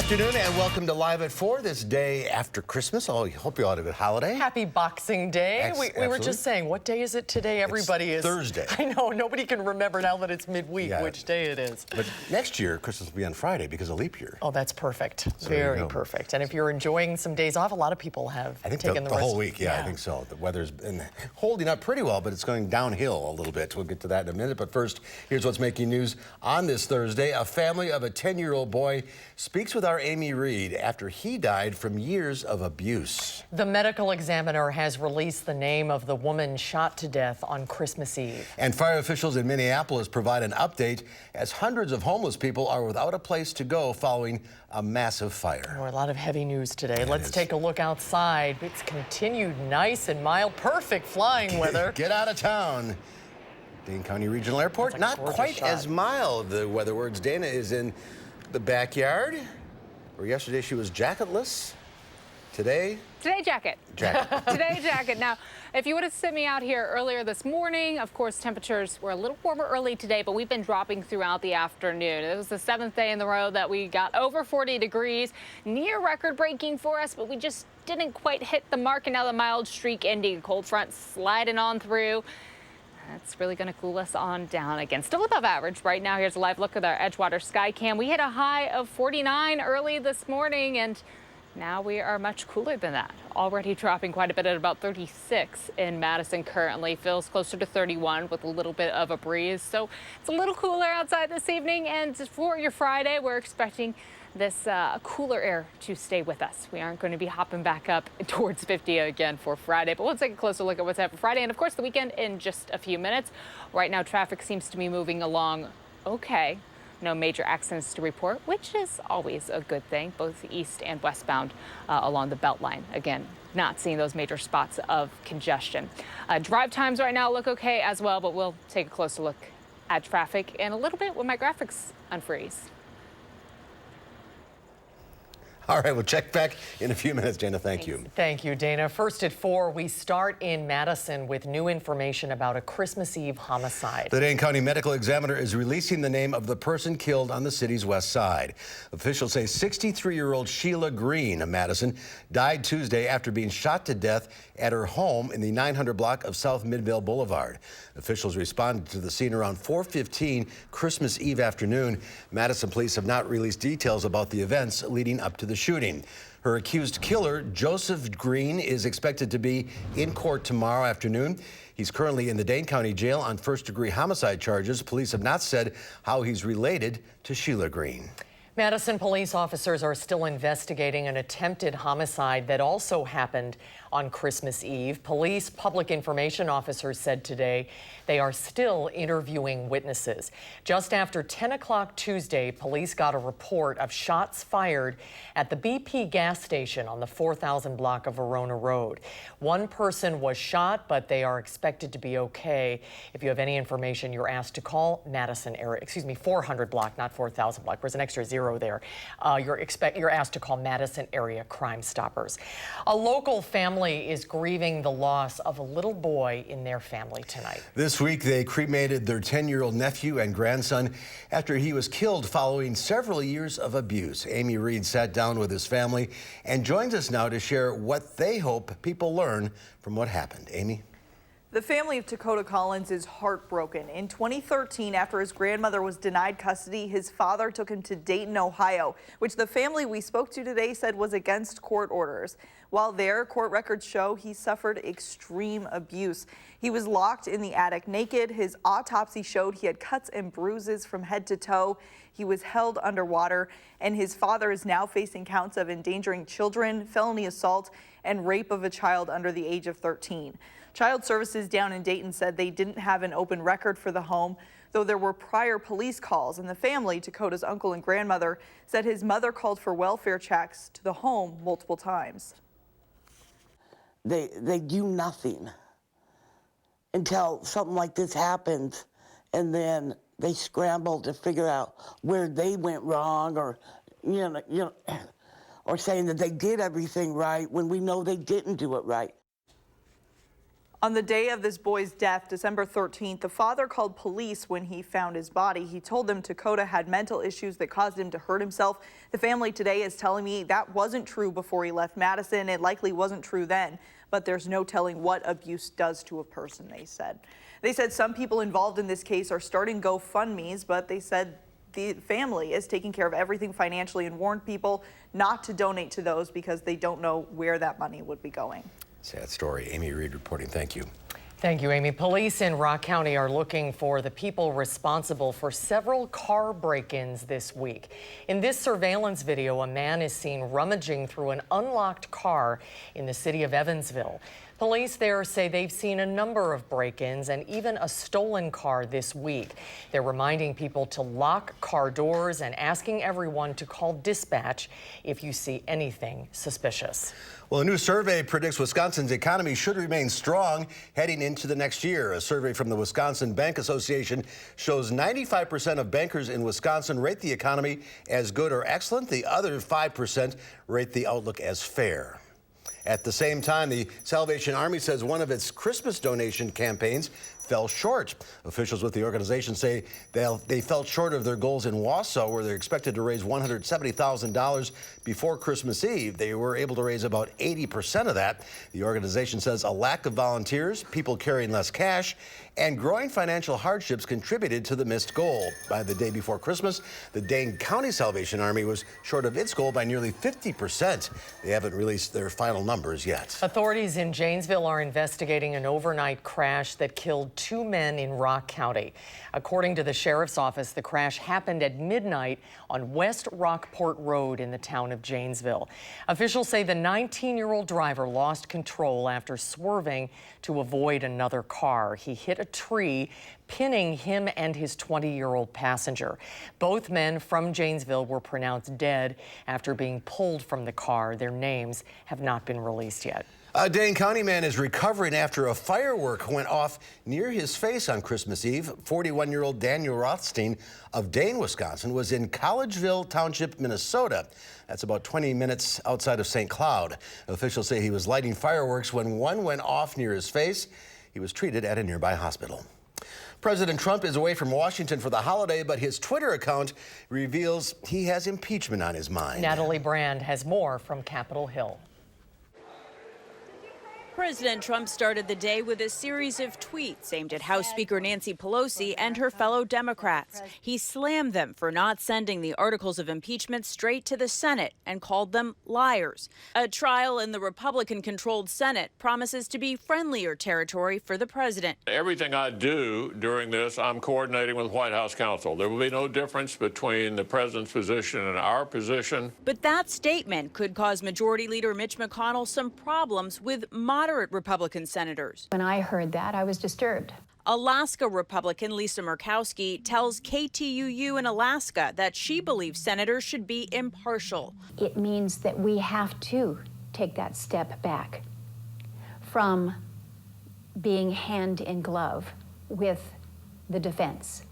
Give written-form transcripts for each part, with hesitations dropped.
afternoon and welcome to Live at 4, this day after Christmas. I hope you all had a good holiday. Happy Boxing Day. We were just saying, what day is it today? Everybody it's is. Thursday. I know, nobody can remember now that it's midweek which day it is. But next year, Christmas will be on Friday because of leap year. Oh, that's perfect. So very perfect. And if you're enjoying some days off, a lot of people have taken the whole week. Yeah, I think so. The weather's been holding up pretty well, but it's going downhill a little bit. We'll get to that in a minute. But first, here's what's making news on this Thursday. A family of a 10-year-old boy speaks with our Amy Reed after he died from years of abuse. The medical examiner has released the name of the woman shot to death on Christmas Eve. And fire officials in Minneapolis provide an update as hundreds of homeless people are without a place to go following a massive fire. Oh, a lot of heavy news today. Let's take a look outside. It's continued nice and mild, perfect flying weather. Get out of town. Dane County Regional Airport, not quite as mild. The weather words. Dana is in the backyard, where yesterday she was jacketless. Today jacket. Today jacket. Now, if you would have sent me out here earlier this morning, of course, temperatures were a little warmer early today, but we've been dropping throughout the afternoon. It was the 7th day in the row that we got over 40 degrees, near record breaking for us, but we just didn't quite hit the mark, and now the mild streak ending. Cold front sliding on through. That's really going to cool us on down again. Still above average right now. Here's a live look at our Edgewater sky cam. We hit a high of 49 early this morning, and now we are much cooler than that. Already dropping quite a bit at about 36 in Madison currently. Feels closer to 31 with a little bit of a breeze. So it's a little cooler outside this evening. And for your Friday, we're expecting this cooler air to stay with us. We aren't going to be hopping back up towards 50 again for Friday, but we'll take a closer look at what's happening for Friday and, of course, the weekend in just a few minutes. Right now, traffic seems to be moving along okay. No major accidents to report, which is always a good thing, both east and westbound along the Beltline. Again, not seeing those major spots of congestion. Drive times right now look okay as well, but we'll take a closer look at traffic in a little bit when my graphics unfreeze. All right, we'll check back in a few minutes, Dana. Thank you. Thank you, Dana. First at 4, we start in Madison with new information about a Christmas Eve homicide. The Dane County Medical Examiner is releasing the name of the person killed on the city's west side. Officials say 63-year-old Sheila Green of Madison died Tuesday after being shot to death at her home in the 900 block of South Midvale Boulevard. Officials responded to the scene around 4:15 Christmas Eve afternoon. Madison police have not released details about the events leading up to the shooting. Her accused killer, Joseph Green, is expected to be in court tomorrow afternoon. He's currently in the Dane County Jail on first-degree homicide charges. Police have not said how he's related to Sheila Green. Madison police officers are still investigating an attempted homicide that also happened on Christmas Eve. Police public information officers said today they are still interviewing witnesses. Just after 10 o'clock Tuesday, police got a report of shots fired at the BP gas station on the 4000 block of Verona Road. One person was shot, but they are expected to be okay. If you have any information, you're asked to call Madison area, 400 block, not 4000 block. There's an extra zero there. You're asked to call Madison area Crime Stoppers. A local family is grieving the loss of a little boy in their family tonight. This week, they cremated their 10-year-old nephew and grandson after he was killed following several years of abuse. Amy Reed sat down with his family and joins us now to share what they hope people learn from what happened. Amy? The family of Dakota Collins is heartbroken. In 2013, after his grandmother was denied custody, his father took him to Dayton, Ohio, which the family we spoke to today said was against court orders. While there, court records show he suffered extreme abuse. He was locked in the attic naked. His autopsy showed he had cuts and bruises from head to toe. He was held underwater, and his father is now facing counts of endangering children, felony assault, and rape of a child under the age of 13. Child Services down in Dayton said they didn't have an open record for the home, though there were prior police calls, and the family, Dakota's uncle and grandmother, said his mother called for welfare checks to the home multiple times. They do nothing until something like this happens, and then they scramble to figure out where they went wrong, or or saying that they did everything right when we know they didn't do it right. On the day of this boy's death, December 13th, the father called police when he found his body. He told them Dakota had mental issues that caused him to hurt himself. The family today is telling me that wasn't true before he left Madison. It likely wasn't true then, but there's no telling what abuse does to a person, they said. They said some people involved in this case are starting GoFundMes, but they said the family is taking care of everything financially and warned people not to donate to those because they don't know where that money would be going. Sad story. Amy Reed reporting. Thank you. Thank you, Amy. Police in Rock County are looking for the people responsible for several car break-ins this week. In this surveillance video, a man is seen rummaging through an unlocked car in the city of Evansville. Police there say they've seen a number of break-ins and even a stolen car this week. They're reminding people to lock car doors and asking everyone to call dispatch if you see anything suspicious. Well, a new survey predicts Wisconsin's economy should remain strong heading into the next year. A survey from the Wisconsin Bank Association shows 95% of bankers in Wisconsin rate the economy as good or excellent. The other 5% rate the outlook as fair. At the same time, the Salvation Army says one of its Christmas donation campaigns fell short. Officials with the organization say they fell short of their goals in Wausau, where they're expected to raise $170,000 before Christmas Eve. They were able to raise about 80% of that. The organization says a lack of volunteers, people carrying less cash, and growing financial hardships contributed to the missed goal. By the day before Christmas, the Dane County Salvation Army was short of its goal by nearly 50%. They haven't released their final numbers yet. Authorities in Janesville are investigating an overnight crash that killed 2 men in Rock County. According to the sheriff's office, the crash happened at midnight on West Rockport Road in the town of Janesville. Officials say the 19-year-old driver lost control after swerving to avoid another car. He hit a tree, pinning him and his 20-year-old passenger. Both men from Janesville were pronounced dead after being pulled from the car. Their names have not been released yet. A Dane County man is recovering after a firework went off near his face on Christmas Eve. 41-year-old Daniel Rothstein of Dane, Wisconsin, was in Collegeville Township, Minnesota. That's about 20 minutes outside of St. Cloud. Officials say he was lighting fireworks when one went off near his face. He was treated at a nearby hospital. President Trump is away from Washington for the holiday, but his Twitter account reveals he has impeachment on his mind. Natalie Brand has more from Capitol Hill. President Trump started the day with a series of tweets aimed at House Speaker Nancy Pelosi and her fellow Democrats. He slammed them for not sending the articles of impeachment straight to the Senate and called them liars. A trial in the Republican-controlled Senate promises to be friendlier territory for the president. Everything I do during this, I'm coordinating with White House counsel. There will be no difference between the president's position and our position. But that statement could cause Majority Leader Mitch McConnell some problems with moderate Republican senators. When I heard that, I was disturbed. Alaska Republican Lisa Murkowski tells KTUU in Alaska that she believes senators should be impartial. It means that we have to take that step back from being hand in glove with the defense.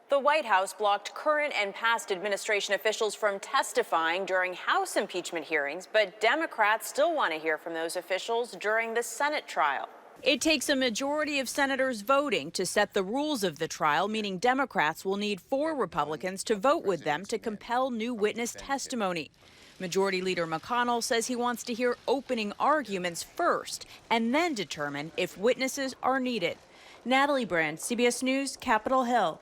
The White House blocked current and past administration officials from testifying during House impeachment hearings, but Democrats still want to hear from those officials during the Senate trial. It takes a majority of senators voting to set the rules of the trial, meaning Democrats will need 4 Republicans to vote with them to compel new witness testimony. Majority Leader McConnell says he wants to hear opening arguments first and then determine if witnesses are needed. Natalie Brand, CBS News, Capitol Hill.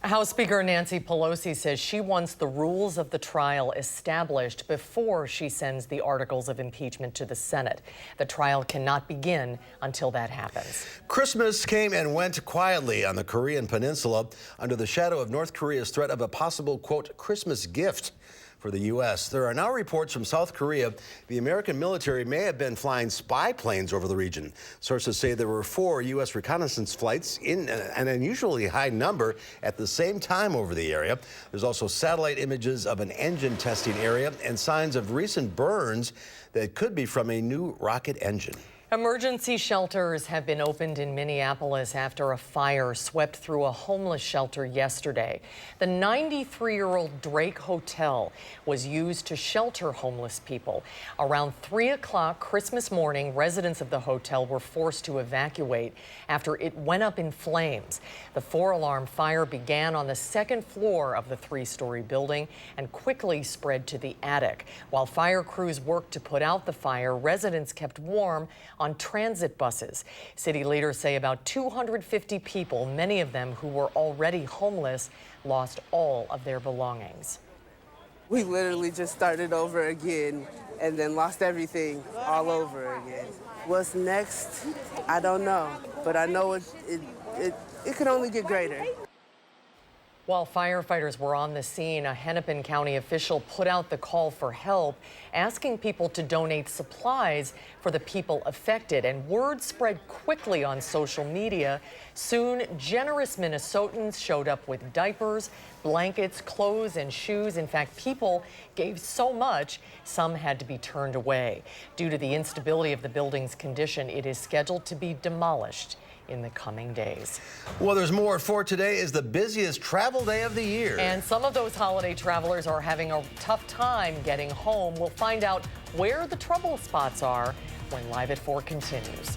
House Speaker Nancy Pelosi says she wants the rules of the trial established before she sends the articles of impeachment to the Senate. The trial cannot begin until that happens. Christmas came and went quietly on the Korean Peninsula under the shadow of North Korea's threat of a possible, quote, Christmas gift for the U.S. There are now reports from South Korea the American military may have been flying spy planes over the region. Sources say there were 4 U.S. reconnaissance flights in an unusually high number at the same time over the area. There's also satellite images of an engine testing area and signs of recent burns that could be from a new rocket engine. Emergency shelters have been opened in Minneapolis after a fire swept through a homeless shelter yesterday. The 93-year-old Drake Hotel was used to shelter homeless people. Around 3 o'clock Christmas morning, residents of the hotel were forced to evacuate after it went up in flames. The 4-alarm fire began on the second floor of the 3-story building and quickly spread to the attic. While fire crews worked to put out the fire, residents kept warm on transit buses. City leaders say about 250 people, many of them who were already homeless, lost all of their belongings. We literally just started over again and then lost everything all over again. What's next? I don't know, but I know it could only get greater. While firefighters were on the scene, a Hennepin County official put out the call for help, asking people to donate supplies for the people affected. And word spread quickly on social media. Soon, generous Minnesotans showed up with diapers, blankets, clothes, and shoes. In fact, people gave so much, some had to be turned away. Due to the instability of the building's condition, it is scheduled to be demolished in the coming days. Well, there's more. For today is the busiest travel day of the year. And some of those holiday travelers are having a tough time getting home. We'll find out where the trouble spots are when Live at 4 continues.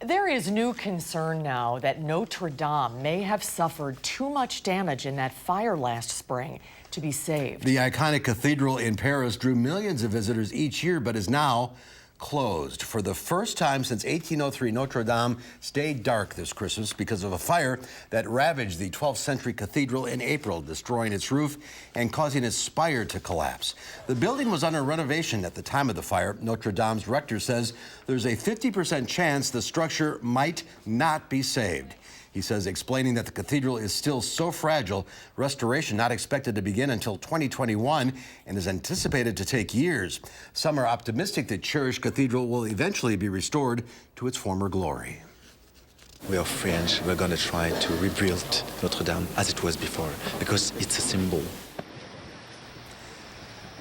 There is new concern now that Notre Dame may have suffered too much damage in that fire last spring to be saved. The iconic cathedral in Paris drew millions of visitors each year, but is now closed. For the first time since 1803, Notre Dame stayed dark this Christmas because of a fire that ravaged the 12th century cathedral in April, destroying its roof and causing its spire to collapse. The building was under renovation at the time of the fire. Notre Dame's rector says there's a 50% chance the structure might not be saved. He says, explaining that the cathedral is still so fragile, restoration not expected to begin until 2021 and is anticipated to take years. Some are optimistic that cherished cathedral will eventually be restored to its former glory. We are French. We're going to try to rebuild Notre Dame as it was before because it's a symbol.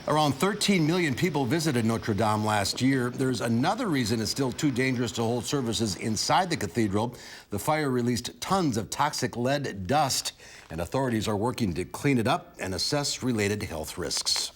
Around 13 million people visited Notre Dame last year. There's another reason it's still too dangerous to hold services inside the cathedral. The fire released tons of toxic lead dust, and authorities are working to clean it up and assess related health risks.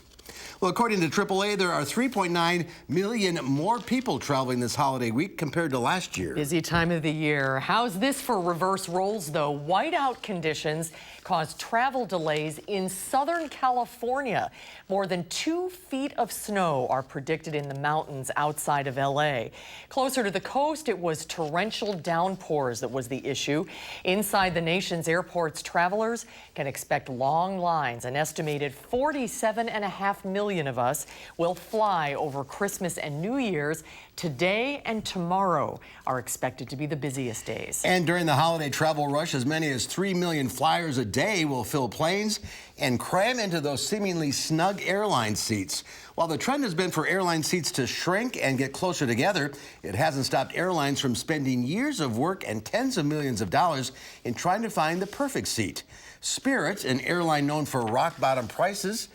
Well, according to AAA, there are 3.9 million more people traveling this holiday week compared to last year. Busy time of the year. How's this for reverse roles, though? Whiteout conditions caused travel delays in Southern California. More than 2 feet of snow are predicted in the mountains outside of L.A. Closer to the coast, it was torrential downpours that was the issue. Inside the nation's airports, travelers can expect long lines. An estimated 47.5 million of us will fly over Christmas and New Year's. Today and tomorrow are expected to be the busiest days. And during the holiday travel rush, as many as 3 million flyers a day will fill planes and cram into those seemingly snug airline seats. While the trend has been for airline seats to shrink and get closer together, it hasn't stopped airlines from spending years of work and tens of millions of dollars in trying to find the perfect seat. Spirit, an airline known for rock-bottom prices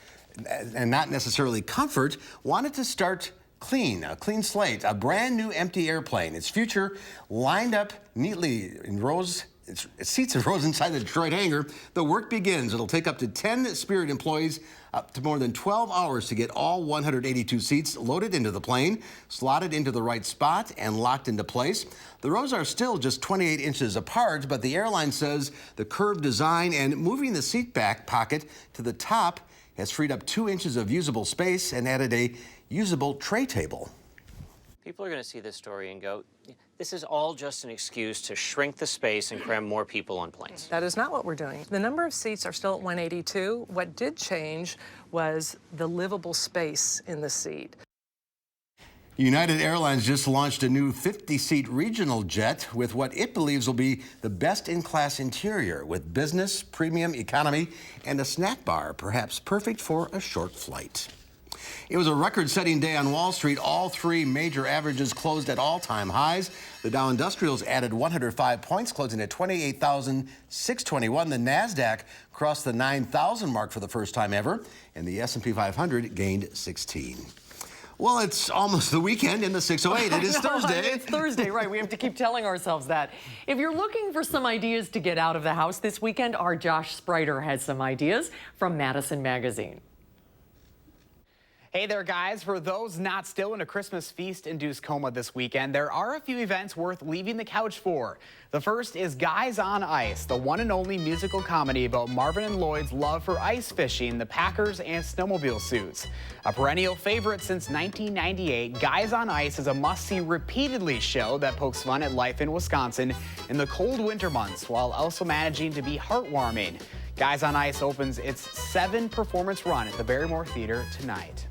and not necessarily comfort, wanted to start a clean slate, a brand new empty airplane. Its future lined up neatly in rows. Its seats in rows inside the Detroit hangar. The work begins. It'll take up to 10 Spirit employees up to more than 12 hours to get all 182 seats loaded into the plane, slotted into the right spot, and locked into place. The rows are still just 28 inches apart, but the airline says the curved design and moving the seat back pocket to the top has freed up 2 inches of usable space and added a usable tray table. People are going to see this story and go, this is all just an excuse to shrink the space and cram more people on planes. That is not what we're doing. The number of seats are still at 182. What did change was the livable space in the seat. United Airlines just launched a new 50-seat regional jet with what it believes will be the best-in-class interior with business, premium, economy, and a snack bar, perhaps perfect for a short flight. It was a record-setting day on Wall Street. All 3 major averages closed at all-time highs. The Dow Industrials added 105 points, closing at 28,621. The NASDAQ crossed the 9,000 mark for the first time ever, and the S&P 500 gained 16. Well, it's almost the weekend in the 608. It is Thursday. It's Thursday, right. We have to keep telling ourselves that. If you're looking for some ideas to get out of the house this weekend, our Josh Spreiter has some ideas from Madison Magazine. Hey there, guys. For those not still in a Christmas feast-induced coma this weekend, there are a few events worth leaving the couch for. The first is Guys on Ice, the one and only musical comedy about Marvin and Lloyd's love for ice fishing, the Packers, and snowmobile suits. A perennial favorite since 1998, Guys on Ice is a must-see repeatedly show that pokes fun at life in Wisconsin in the cold winter months while also managing to be heartwarming. Guys on Ice opens its 7-performance run at the Barrymore Theater tonight.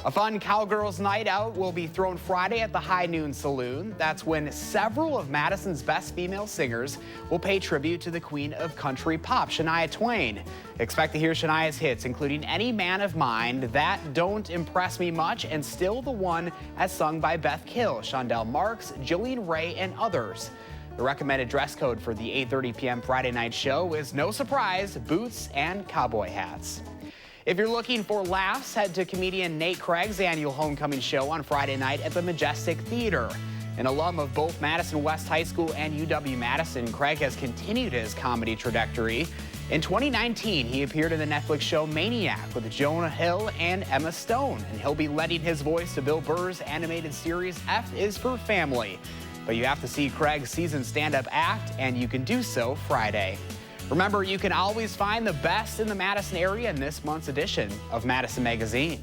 A fun Cowgirls Night Out will be thrown Friday at the High Noon Saloon. That's when several of Madison's best female singers will pay tribute to the queen of country pop, Shania Twain. Expect to hear Shania's hits, including Any Man of Mine, That Don't Impress Me Much, and Still the One, as sung by Beth Kill, Shondell Marks, Jillian Ray, and others. The recommended dress code for the 8:30 p.m. Friday night show is, no surprise, boots and cowboy hats. If you're looking for laughs, head to comedian Nate Craig's annual homecoming show on Friday night at the Majestic Theater. An alum of both Madison West High School and UW-Madison, Craig has continued his comedy trajectory. In 2019, he appeared in the Netflix show Maniac with Jonah Hill and Emma Stone, and he'll be lending his voice to Bill Burr's animated series F is for Family. But you have to see Craig's seasoned stand-up act, and you can do so Friday. Remember, you can always find the best in the Madison area in this month's edition of Madison Magazine.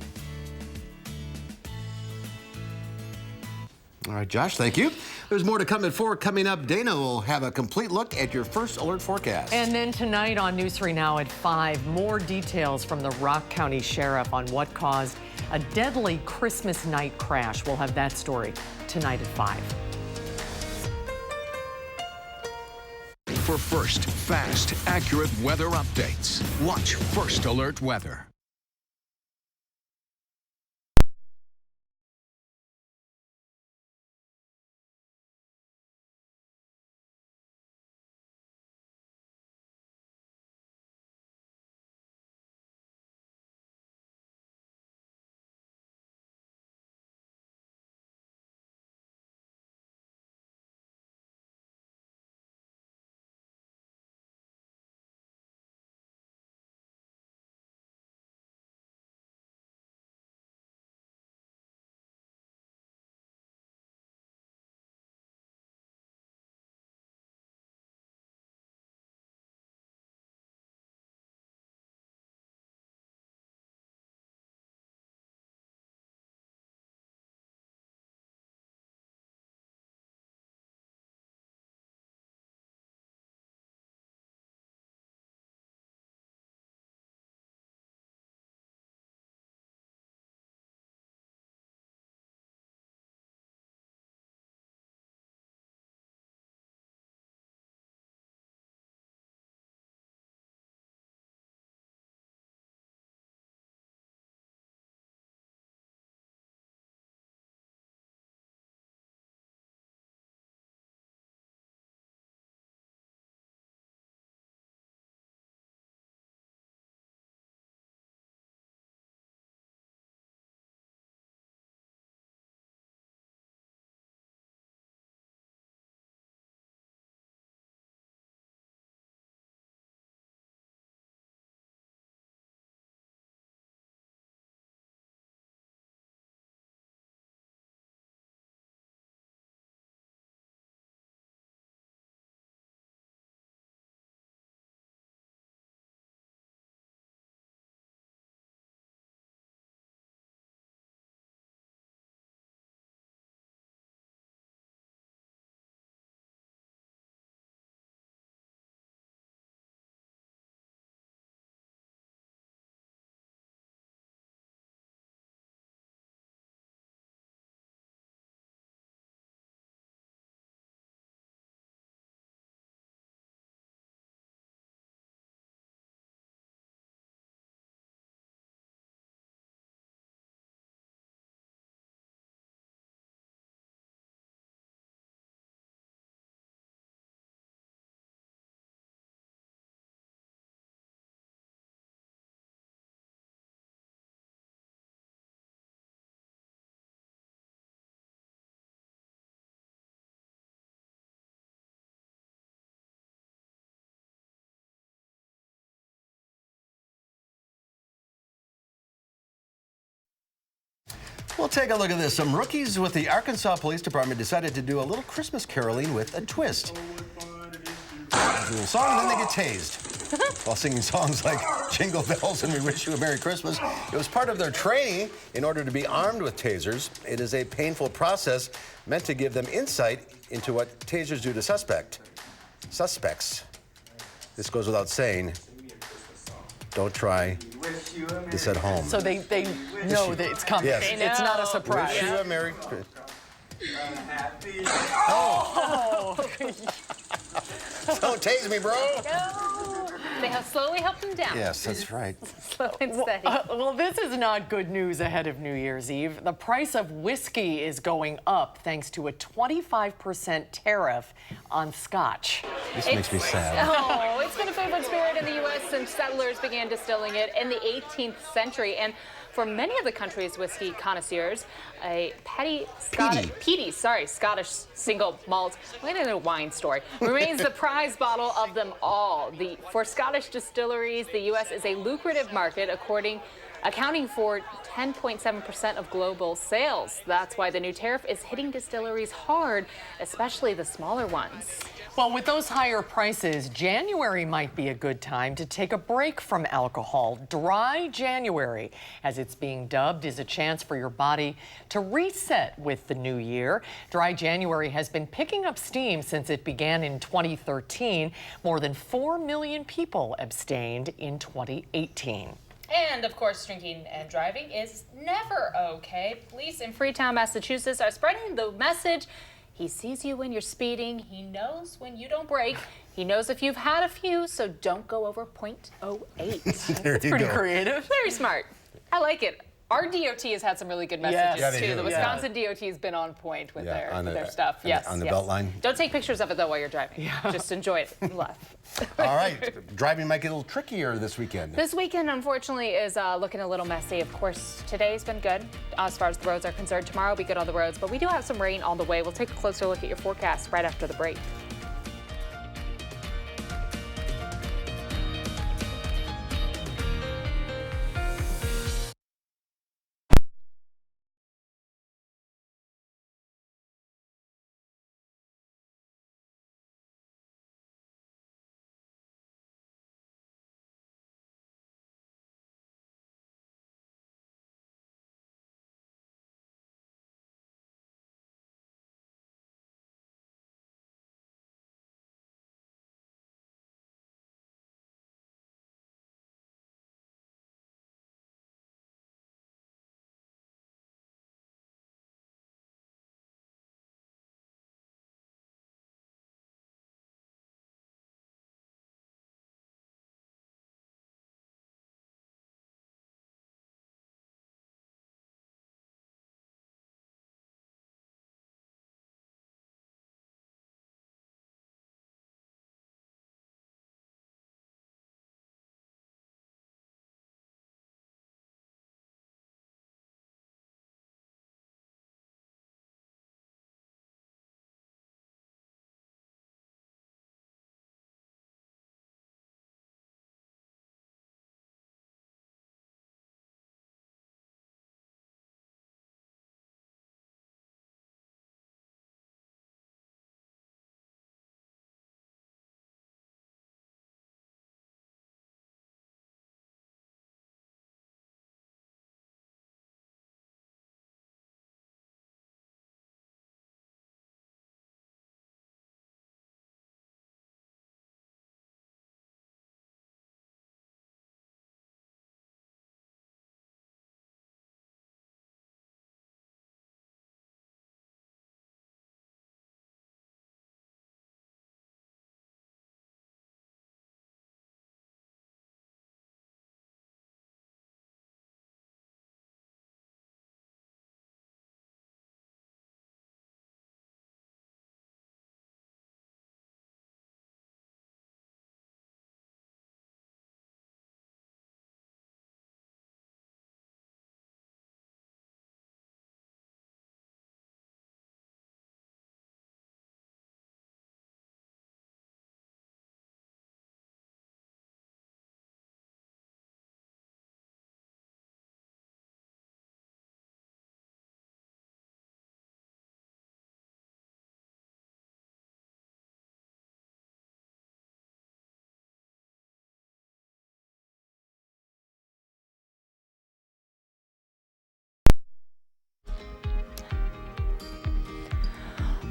All right, Josh, thank you. There's more to come at 4. Coming up, Dana will have a complete look at your first alert forecast. And then tonight on News 3 Now at 5, more details from the Rock County Sheriff on what caused a deadly Christmas night crash. We'll have that story tonight at 5. For first, fast, accurate weather updates, watch First Alert Weather. We'll take a look at this. Some rookies with the Arkansas Police Department decided to do a little Christmas caroling with a twist. A little song, and then they get tased while singing songs like Jingle Bells and We Wish You a Merry Christmas. It was part of their training in order to be armed with tasers. It is a painful process meant to give them insight into what tasers do to suspects. This goes without saying. Don't try this at home. So they know that it's coming. Yes. It's not a surprise. Wish you a Merry Christmas. Oh! Don't tase me, bro. No. They have slowly helped him down. Yes, that's right. Slow and steady. Well, this is not good news ahead of New Year's Eve. The price of whiskey is going up thanks to a 25% tariff on Scotch. This makes me sad. Oh, it's been a favorite spirit in the U.S. since settlers began distilling it in the 18th century. And for many of the country's whiskey connoisseurs, a Scottish single malt, wait a wine story, remains the prize bottle of them all. For Scottish distilleries, the U.S. is a lucrative market, according accounting for 10.7% of global sales. That's why the new tariff is hitting distilleries hard, especially the smaller ones. Well, with those higher prices, January might be a good time to take a break from alcohol. Dry January, as it's being dubbed, is a chance for your body to reset with the new year. Dry January has been picking up steam since it began in 2013. More than 4 million people abstained in 2018. And, of course, drinking and driving is never okay. Police in Freetown, Massachusetts are spreading the message: he sees you when you're speeding. He knows when you don't brake. He knows if you've had a few, so don't go over .08. That's pretty creative. Very smart. I like it. Our DOT has had some really good messages, too. The Wisconsin DOT has been on point with their stuff. On the belt line. Don't take pictures of it, though, while you're driving. Just enjoy it. All right. Driving might get a little trickier this weekend. This weekend, unfortunately, is looking a little messy. Of course, today's been good as far as the roads are concerned. Tomorrow will be good on the roads, but we do have some rain on the way. We'll take a closer look at your forecast right after the break.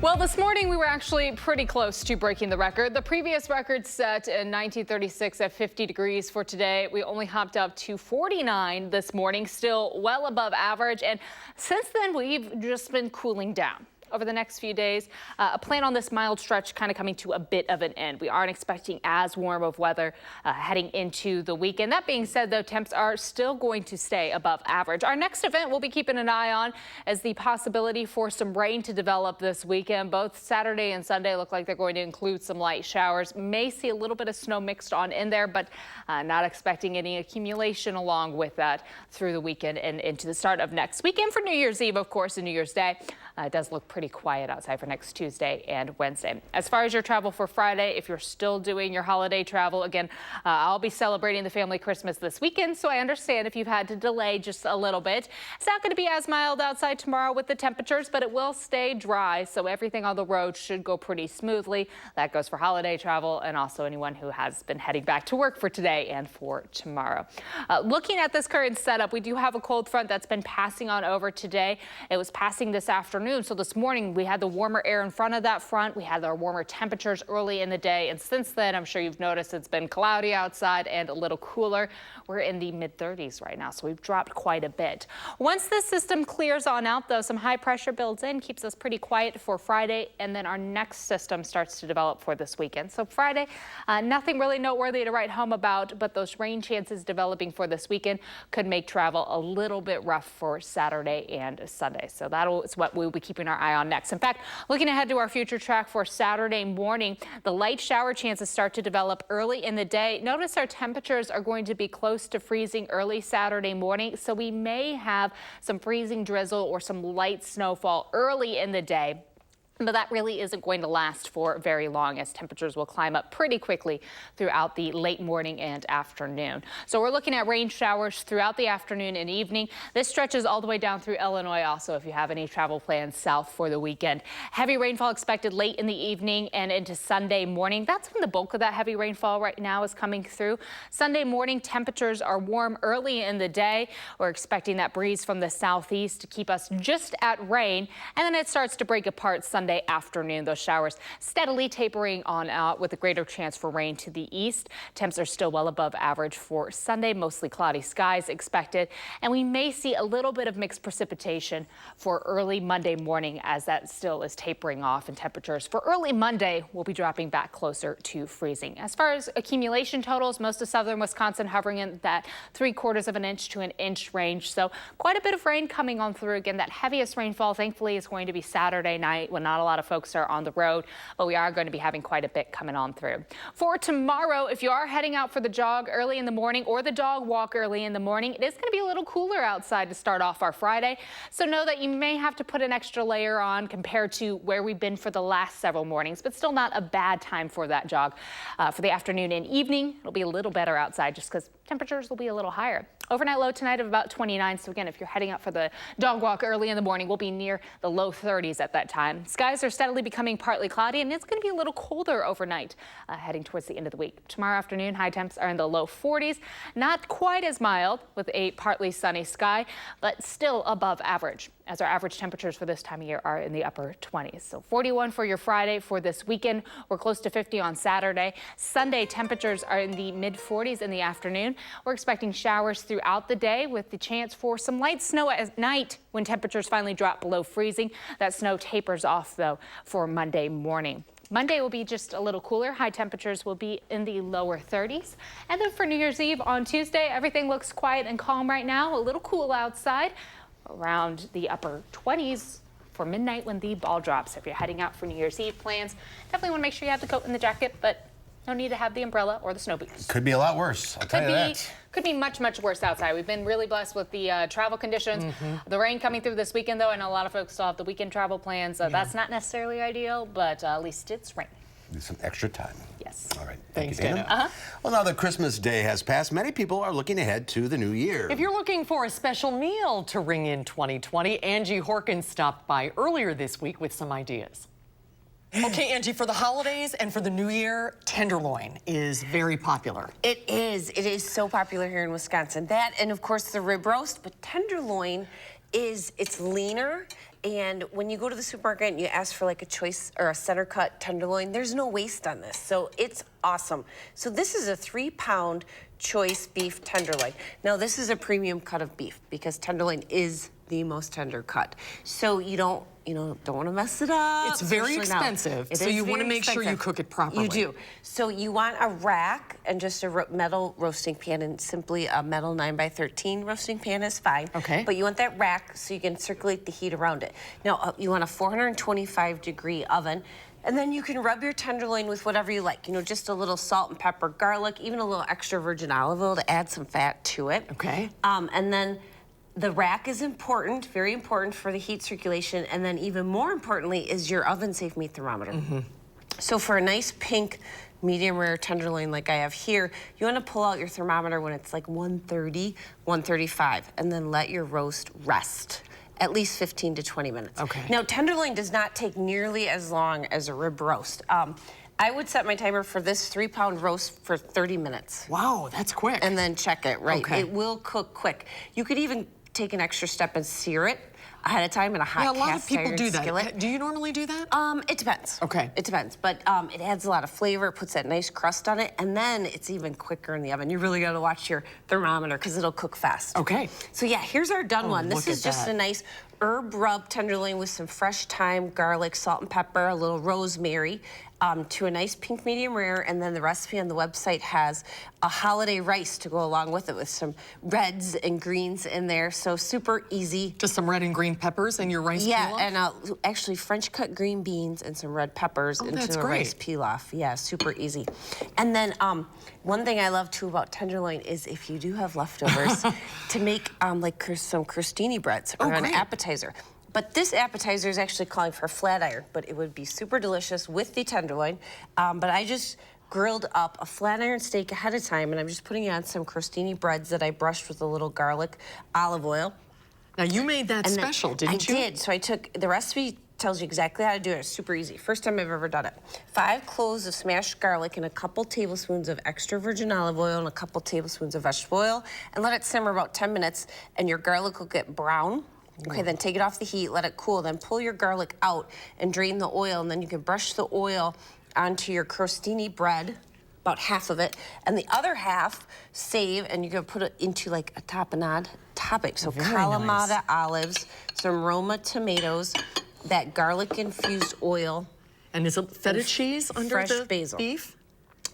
Well, this morning we were actually pretty close to breaking the record. The previous record set in 1936 at 50 degrees for today. We only hopped up to 49 this morning, still well above average. And since then, we've just been cooling down. Over the next few days, a plan on this mild stretch kind of coming to a bit of an end. We aren't expecting as warm of weather heading into the weekend. That being said, though, temps are still going to stay above average. Our next event we'll be keeping an eye on is the possibility for some rain to develop this weekend. Both Saturday and Sunday look like they're going to include some light showers. May see a little bit of snow mixed on in there, but not expecting any accumulation along with that through the weekend and into the start of next weekend. For New Year's Eve, of course, and New Year's Day, it does look pretty pretty quiet outside for next Tuesday and Wednesday. As far as your travel for Friday, if you're still doing your holiday travel, again, I'll be celebrating the family Christmas this weekend, so I understand if you've had to delay just a little bit. It's not going to be as mild outside tomorrow with the temperatures, but it will stay dry, so everything on the road should go pretty smoothly. That goes for holiday travel and also anyone who has been heading back to work for today and for tomorrow. Looking at this current setup, we do have a cold front that's been passing on over today. It was passing this afternoon, so this morning we had the warmer air in front of that front. We had our warmer temperatures early in the day, and since then, I'm sure you've noticed it's been cloudy outside and a little cooler. We're in the mid-30s right now, so we've dropped quite a bit. Once this system clears on out, though, some high pressure builds in, keeps us pretty quiet for Friday, and then our next system starts to develop for this weekend. So Friday, nothing really noteworthy to write home about, but those rain chances developing for this weekend could make travel a little bit rough for Saturday and Sunday. So that is what we'll be keeping our eye on next. In fact, looking ahead to our future track for Saturday morning, the light shower chances start to develop early in the day. Notice our temperatures are going to be close to freezing early Saturday morning, so we may have some freezing drizzle or some light snowfall early in the day. But that really isn't going to last for very long, as temperatures will climb up pretty quickly throughout the late morning and afternoon. So we're looking at rain showers throughout the afternoon and evening. This stretches all the way down through Illinois also if you have any travel plans south for the weekend. Heavy rainfall expected late in the evening and into Sunday morning. That's when the bulk of that heavy rainfall right now is coming through. Sunday morning temperatures are warm early in the day. We're expecting that breeze from the southeast to keep us just at rain, and then it starts to break apart Sunday afternoon. Those showers steadily tapering on out with a greater chance for rain to the east. Temps are still well above average for Sunday. Mostly cloudy skies expected, and we may see a little bit of mixed precipitation for early Monday morning, as that still is tapering off, and temperatures for early Monday will be dropping back closer to freezing. As far as accumulation totals, most of southern Wisconsin hovering in that 3/4 of an inch to an inch range. So quite a bit of rain coming on through. Again, that heaviest rainfall thankfully is going to be Saturday night when not a lot of folks are on the road, but we are going to be having quite a bit coming on through. For tomorrow, if you are heading out for the jog early in the morning or the dog walk early in the morning, it is going to be a little cooler outside to start off our Friday. So know that you may have to put an extra layer on compared to where we've been for the last several mornings, but still not a bad time for that jog. For the afternoon and evening, it'll be a little better outside just because temperatures will be a little higher. Overnight low tonight of about 29. So again, if you're heading out for the dog walk early in the morning, we'll be near the low 30s at that time. Skies are steadily becoming partly cloudy, and it's going to be a little colder overnight heading towards the end of the week. Tomorrow afternoon, high temps are in the low 40s. Not quite as mild with a partly sunny sky, but still above average, as our average temperatures for this time of year are in the upper 20s. So 41 for your Friday for this weekend. We're close to 50 on Saturday. Sunday temperatures are in the mid 40s in the afternoon. We're expecting showers throughout the day with the chance for some light snow at night when temperatures finally drop below freezing. That snow tapers off though for Monday morning. Monday will be just a little cooler. High temperatures will be in the lower 30s. And then for New Year's Eve on Tuesday, everything looks quiet and calm right now. A little cool outside, around the upper 20s for midnight when the ball drops. If you're heading out for New Year's Eve plans, definitely want to make sure you have the coat and the jacket, but no need to have the umbrella or the snow boots. Could be a lot worse, I'll tell you that. Could be much, much worse outside. We've been really blessed with the travel conditions. The rain coming through this weekend, though, I know a lot of folks still have the weekend travel plans. That's not necessarily ideal, but at least it's rain. Need some extra time. Yes. All right. Thank Thanks, you, Dana. Well, now that Christmas Day has passed, many people are looking ahead to the new year. If you're looking for a special meal to ring in 2020, Angie Horkin stopped by earlier this week with some ideas. Okay, Angie, for the holidays and for the new year, tenderloin is very popular. It is. It is so popular here in Wisconsin. That and, of course, the rib roast, but tenderloin it's leaner. And when you go to the supermarket and you ask for like a choice or a center cut tenderloin, there's no waste on this. So it's awesome. So this is a 3-pound choice beef tenderloin. Now this is a premium cut of beef because tenderloin is the most tender cut. So you don't want to mess it up. It's very expensive, so you want to make sure you cook it properly. You do. So you want a rack and just a metal roasting pan, and simply a metal 9x13 roasting pan is fine. Okay. But you want that rack so you can circulate the heat around it. Now you want a 425-degree oven. And then you can rub your tenderloin with whatever you like. Just a little salt and pepper, garlic, even a little extra virgin olive oil to add some fat to it. Okay. And then The rack is important, very important for the heat circulation, and then even more importantly is your oven-safe meat thermometer. So for a nice pink, medium rare tenderloin like I have here, you want to pull out your thermometer when it's like 130, 135, and then let your roast rest. At least 15 to 20 minutes. Okay. Now, tenderloin does not take nearly as long as a rib roast. I would set my timer for this 3-pound roast for 30 minutes. Wow, that's quick. And then check it, right? Okay. It will cook quick. You could even take an extra step and sear it ahead of time in a hot Yeah, a lot of cast people iron do that. skillet. Do you normally do that? It depends. Okay. It depends, but it adds a lot of flavor, puts that nice crust on it, and then it's even quicker in the oven. You really gotta watch your thermometer because it'll cook fast. Okay. So yeah, here's our done one. This look is at just that. a nice herb rub tenderloin with some fresh thyme, garlic, salt and pepper, a little rosemary, to a nice pink medium rare, and then the recipe on the website has a holiday rice to go along with it with some reds and greens in there, so super easy. Just some red and green peppers in your rice pilaf? And actually French cut green beans and some red peppers into a rice pilaf. Yeah, super easy. And then one thing I love too about tenderloin is if you do have leftovers, to make like some crostini breads or an appetizer. But this appetizer is actually calling for flat iron, but it would be super delicious with the tenderloin. But I just grilled up a flat iron steak ahead of time, and I'm just putting on some crostini breads that I brushed with a little garlic olive oil. Now, you made that special, didn't you? I did. So I took, the recipe tells you exactly how to do it. It's super easy. First time I've ever done it. 5 cloves of smashed garlic and a couple tablespoons of extra virgin olive oil and a couple tablespoons of vegetable oil, and let it simmer about 10 minutes, and your garlic will get brown. Okay, then take it off the heat, let it cool, then pull your garlic out and drain the oil, and then you can brush the oil onto your crostini bread, about half of it, and the other half save, and you can put it into like a tapenade topping. So Kalamata olives, some Roma tomatoes, that garlic-infused oil. And is it feta cheese under fresh the basil. beef?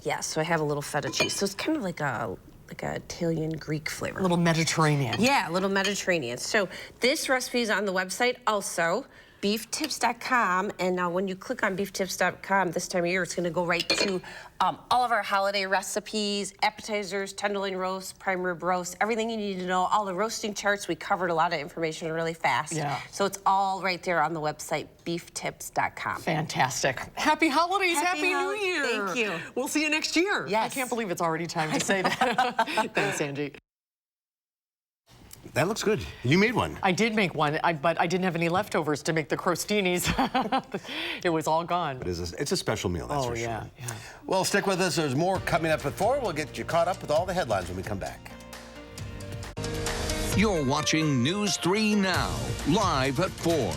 Yes, so I have a little feta cheese. So it's kind of like a Italian Greek flavor. A little Mediterranean. Yeah, a little Mediterranean. So this recipe is on the website also, beeftips.com, and now when you click on beeftips.com this time of year, it's going to go right to all of our holiday recipes, appetizers, tenderloin roast, prime rib roast, everything you need to know, all the roasting charts. We covered a lot of information really fast. Yeah. So it's all right there on the website, beeftips.com. Fantastic. Happy holidays. Happy New Year. Thank you. We'll see you next year. Yes. I can't believe it's already time to say that. Thanks, Angie. That looks good. You made one. I did make one, but I didn't have any leftovers to make the crostinis. It was all gone. It's a special meal, that's for sure. Yeah. Well, stick with us. There's more coming up at 4. We'll get you caught up with all the headlines when we come back. You're watching News 3 Now, live at 4.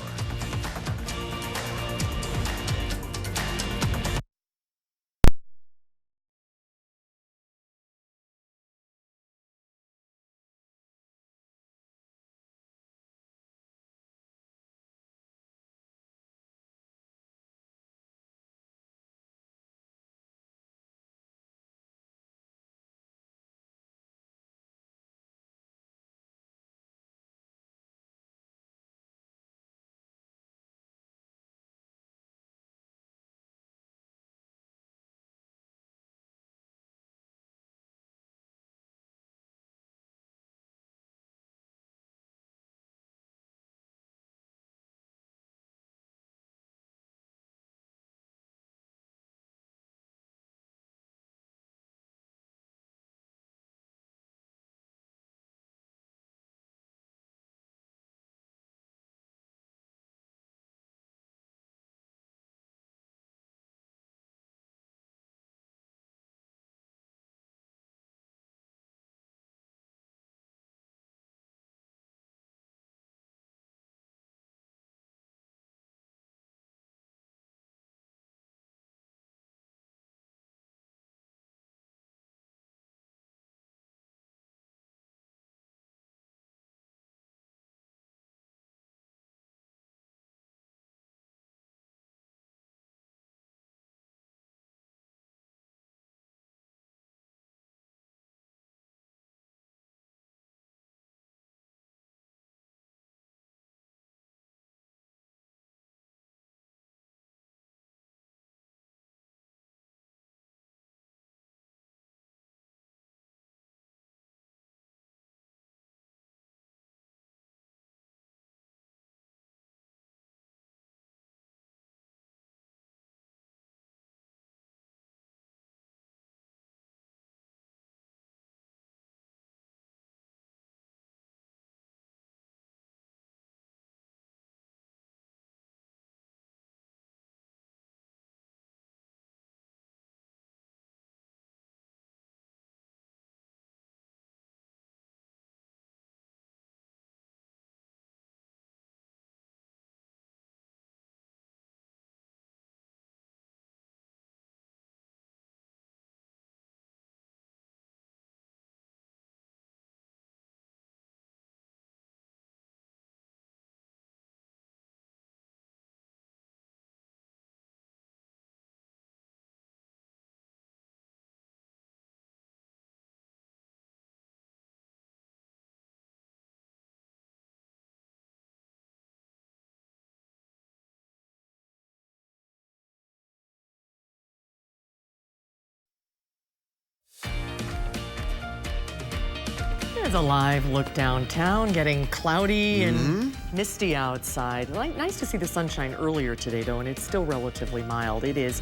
a live look downtown, getting cloudy and misty outside. Nice to see the sunshine earlier today, though, and it's still relatively mild. It is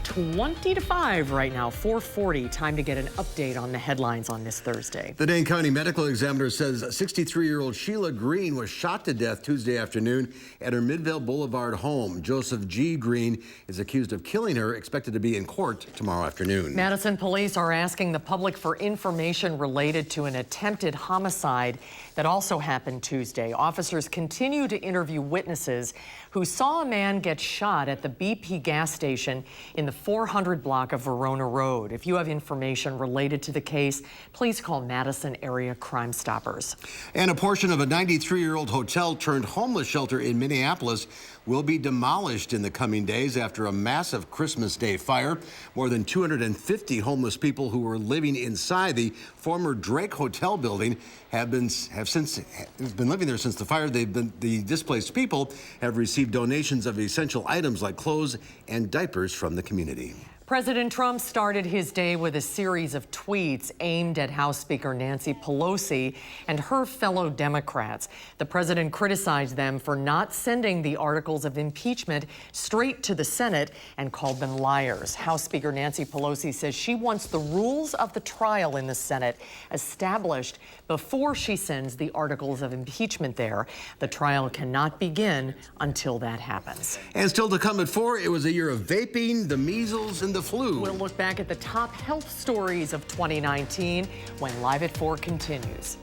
20 to 5 right now, 4:40. Time to get an update on the headlines on this Thursday. The Dane County Medical Examiner says 63-year-old Sheila Green was shot to death Tuesday afternoon at her Midvale Boulevard home. Joseph G. Green is accused of killing her, expected to be in court tomorrow afternoon. Madison police are asking the public for information related to an attempted homicide that also happened Tuesday. Officers continue to interview witnesses who saw a man get shot at the BP gas station in the 400 block of Verona Road. If you have information related to the case, please call Madison Area Crime Stoppers. And a portion of a 93-year-old hotel turned homeless shelter in Minneapolis will be demolished in the coming days after a massive Christmas Day fire. More than 250 homeless people who were living inside the former Drake Hotel building have been living there since the fire. The displaced people have received donations of essential items like clothes and diapers from the community. President Trump started his day with a series of tweets aimed at House Speaker Nancy Pelosi and her fellow Democrats. The president criticized them for not sending the articles of impeachment straight to the Senate and called them liars. House Speaker Nancy Pelosi says she wants the rules of the trial in the Senate established before she sends the articles of impeachment there. The trial cannot begin until that happens. And still to come at 4, it was a year of vaping, the measles, and the flu. We'll look back at the top health stories of 2019 when Live at 4 continues.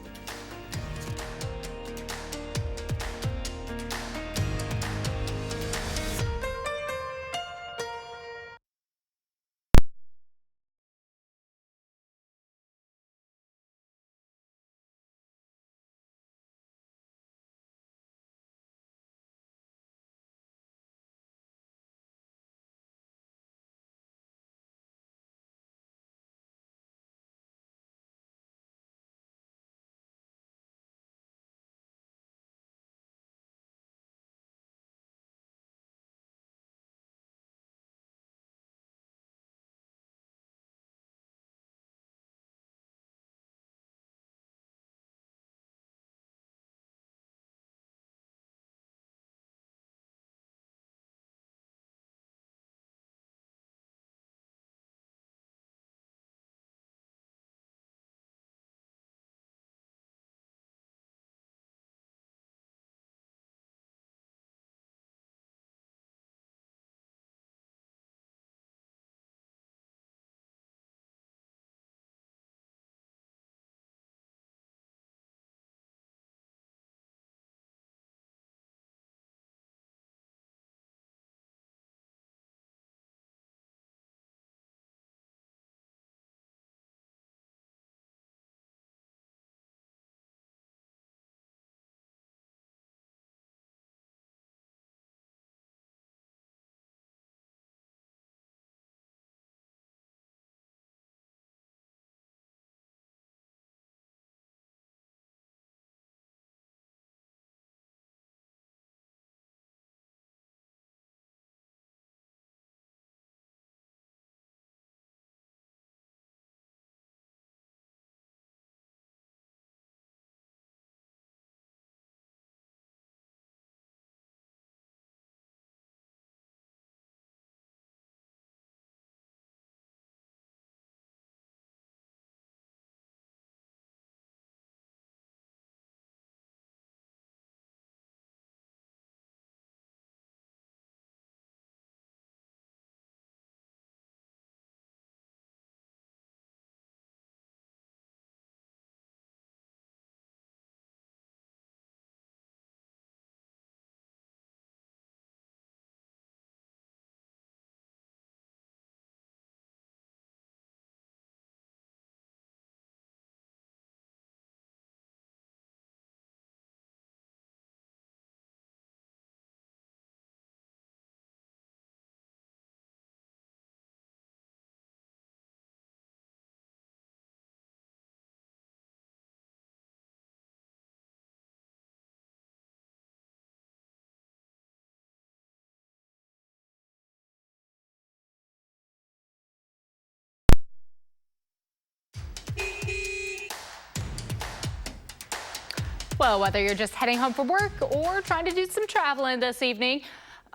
Well, whether you're just heading home from work or trying to do some traveling this evening,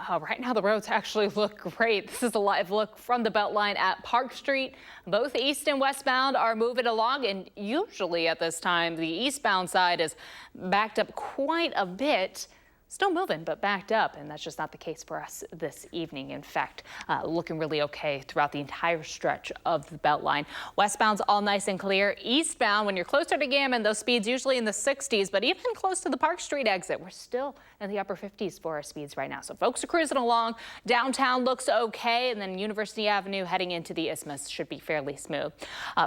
right now the roads actually look great. This is a live look from the Beltline at Park Street. Both east and westbound are moving along, and usually at this time the eastbound side is backed up quite a bit. Still moving, but backed up, and that's just not the case for us this evening. In fact, looking really okay throughout the entire stretch of the Beltline. Westbound's all nice and clear. Eastbound, when you're closer to Gammon, those speeds usually in the 60s, but even close to the Park Street exit, we're still in the upper 50s for our speeds right now. So folks are cruising along. Downtown looks okay, and then University Avenue heading into the Isthmus should be fairly smooth.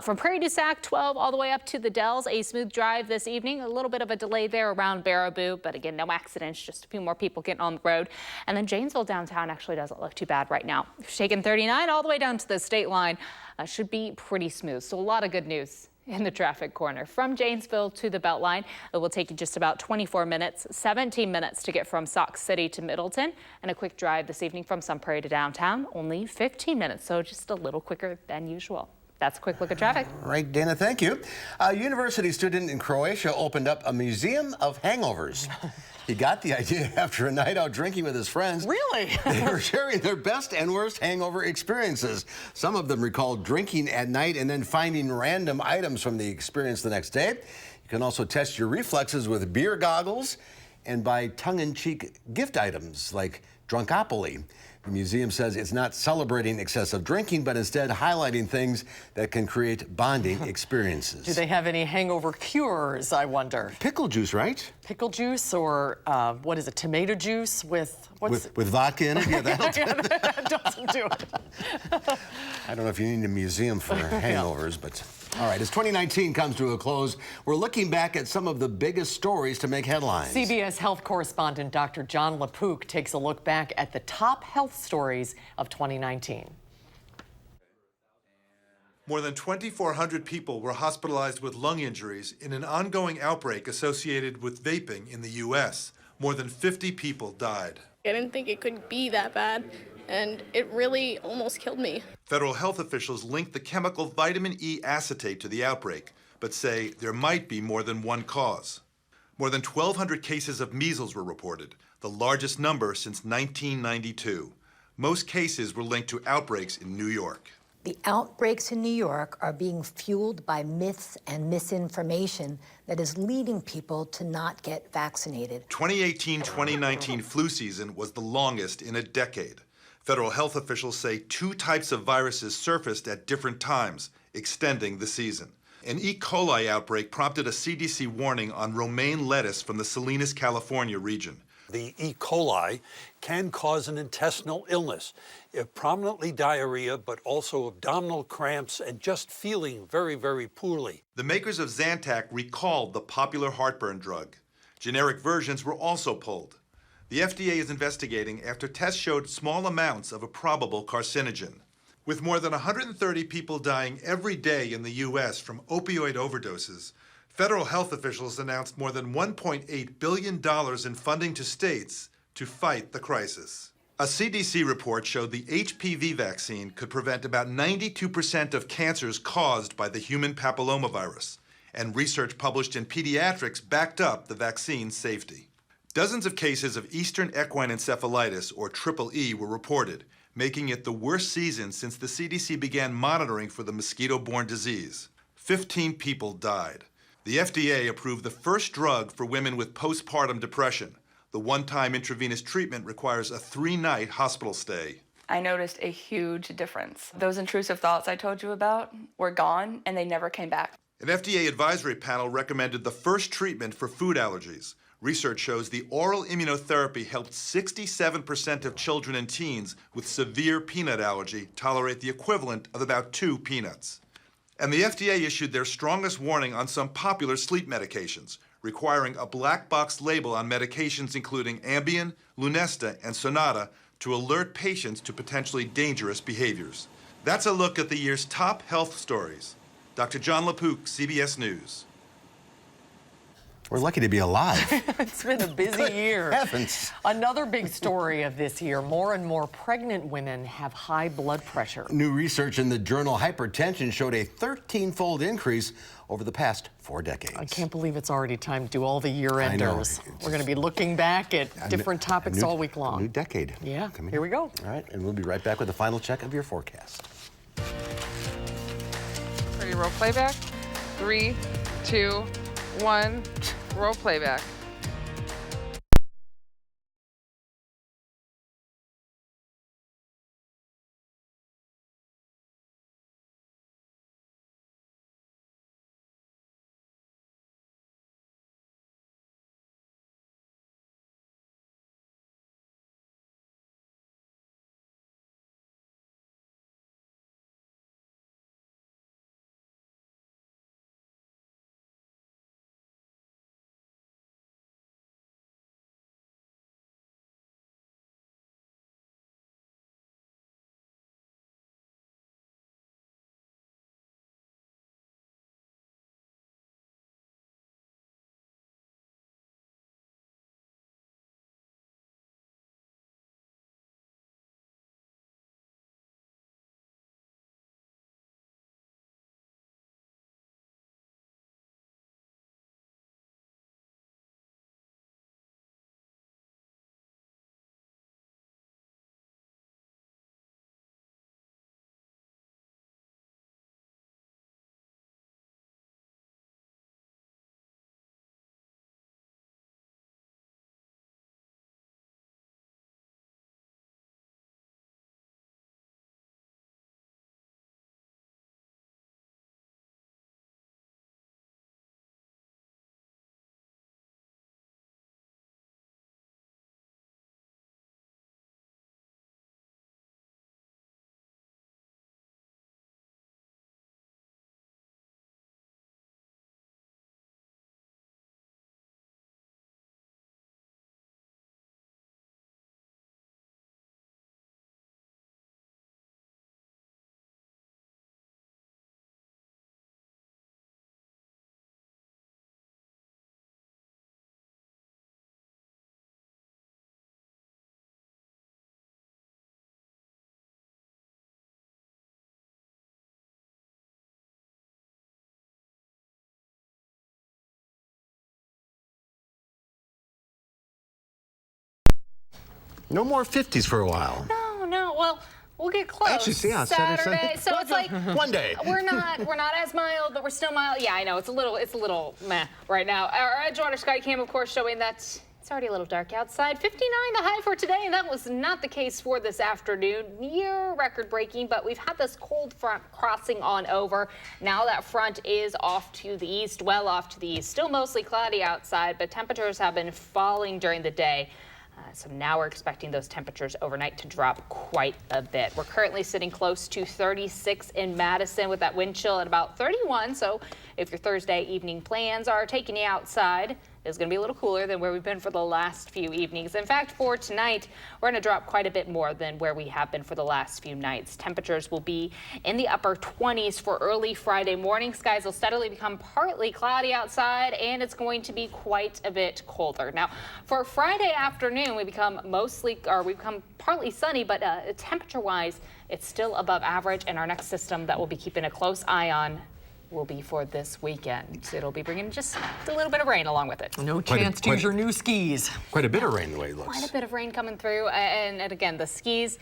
From Prairie du Sac 12 all the way up to the Dells, a smooth drive this evening. A little bit of a delay there around Baraboo, but again, no accidents. Just a few more people getting on the road. And then Janesville downtown actually doesn't look too bad right now. Taking 39 all the way down to the state line should be pretty smooth. So a lot of good news in the traffic corner. From Janesville to the Beltline, it will take you just about 24 minutes, 17 minutes to get from Sauk City to Middleton, and a quick drive this evening from Sun Prairie to downtown, only 15 minutes, so just a little quicker than usual. That's a quick look at traffic. All right, Dana, thank you. A university student in Croatia opened up a museum of hangovers. He got the idea after a night out drinking with his friends. Really? They were sharing their best and worst hangover experiences. Some of them recalled drinking at night and then finding random items from the experience the next day. You can also test your reflexes with beer goggles and buy tongue-in-cheek gift items like Drunkopoly. The museum says it's not celebrating excessive drinking, but instead highlighting things that can create bonding experiences. Do they have any hangover cures, I wonder? Pickle juice, right? Pickle juice, or what is it, tomato juice with... With vodka in it? Yeah, that doesn't do it. I don't know if you need a museum for hangovers, but... All right, as 2019 comes to a close, we're looking back at some of the biggest stories to make headlines. CBS health correspondent Dr. John LaPook takes a look back at the top health stories of 2019. More than 2,400 people were hospitalized with lung injuries in an ongoing outbreak associated with vaping in the U.S. More than 50 people died. I didn't think it could be that bad, and it really almost killed me. Federal health officials linked the chemical vitamin E acetate to the outbreak, but say there might be more than one cause. More than 1,200 cases of measles were reported, the largest number since 1992. Most cases were linked to outbreaks in New York. The outbreaks in New York are being fueled by myths and misinformation that is leading people to not get vaccinated. 2018-2019 flu season was the longest in a decade. Federal health officials say 2 types of viruses surfaced at different times, extending the season. An E. coli outbreak prompted a CDC warning on romaine lettuce from the Salinas, California region. The E. coli can cause an intestinal illness, prominently diarrhea, but also abdominal cramps and just feeling very, very poorly. The makers of Zantac recalled the popular heartburn drug. Generic versions were also pulled. The FDA is investigating after tests showed small amounts of a probable carcinogen. With more than 130 people dying every day in the U.S. from opioid overdoses, federal health officials announced more than $1.8 billion in funding to states to fight the crisis. A CDC report showed the HPV vaccine could prevent about 92% of cancers caused by the human papillomavirus, and research published in Pediatrics backed up the vaccine's safety. Dozens of cases of Eastern equine encephalitis, or EEE, were reported, making it the worst season since the CDC began monitoring for the mosquito-borne disease. 15 people died. The FDA approved the first drug for women with postpartum depression. The one-time intravenous treatment requires a 3-night hospital stay. I noticed a huge difference. Those intrusive thoughts I told you about were gone, and they never came back. An FDA advisory panel recommended the first treatment for food allergies. Research shows the oral immunotherapy helped 67% of children and teens with severe peanut allergy tolerate the equivalent of about 2 peanuts. And the FDA issued their strongest warning on some popular sleep medications, requiring a black box label on medications including Ambien, Lunesta, and Sonata to alert patients to potentially dangerous behaviors. That's a look at the year's top health stories. Dr. John LaPook, CBS News. We're lucky to be alive. It's been a busy year. Heavens. Another big story of this year, more and more pregnant women have high blood pressure. New research in the journal Hypertension showed a 13-fold increase over the past 4 decades. I can't believe it's already time to do all the year-enders. We're going to be looking back at different topics all week long. A new decade. Yeah, coming here we go. All right, and we'll be right back with the final check of your forecast. Ready to roll playback? 3, 2, 1, roll playback. No more 50s for a while. No, well, we'll get close. Actually, see, on Saturday, Sunday. So it's like one day. We're not as mild, but we're still mild. Yeah, I know it's a little meh right now. Our Edgewater Sky Cam, of course, showing that it's already a little dark outside. 59 the high for today, and that was not the case for this afternoon. Near record-breaking, but we've had this cold front crossing on over. Now that front is off to the east, well off to the east. Still mostly cloudy outside, but temperatures have been falling during the day. So now we're expecting those temperatures overnight to drop quite a bit. We're currently sitting close to 36 in Madison with that wind chill at about 31. So if your Thursday evening plans are taking you outside, it's going to be a little cooler than where we've been for the last few evenings. In fact, for tonight, we're going to drop quite a bit more than where we have been for the last few nights. Temperatures will be in the upper 20s for early Friday morning. Skies will steadily become partly cloudy outside, and it's going to be quite a bit colder. Now, for Friday afternoon, we become partly sunny, but temperature-wise, it's still above average, and our next system that we'll be keeping a close eye on will be for this weekend. It'll be bringing just a little bit of rain along with it. No chance to use your new skis. Quite a bit of rain the way it looks. Quite a bit of rain coming through, and again, the skis,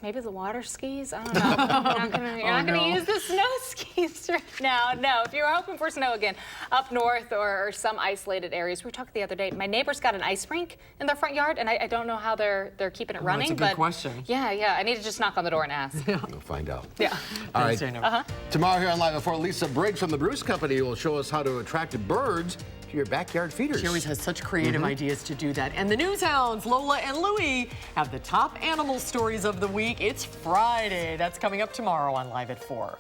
maybe the water skis, I don't know. You're not gonna use the snow skis right now. No, if you're hoping for snow again, up north or some isolated areas. We talked the other day, my neighbor's got an ice rink in their front yard, and I don't know how they're keeping it running. That's a good question. Yeah, I need to just knock on the door and ask. We'll find out. Yeah. All right. Tomorrow here on Live at 4, Lisa Briggs from the Bruce Company will show us how to attract birds to your backyard feeders. She always has such creative ideas to do that. And the News Hounds, Lola and Louie, have the top animal stories of the week. It's Friday. That's coming up tomorrow on Live at 4.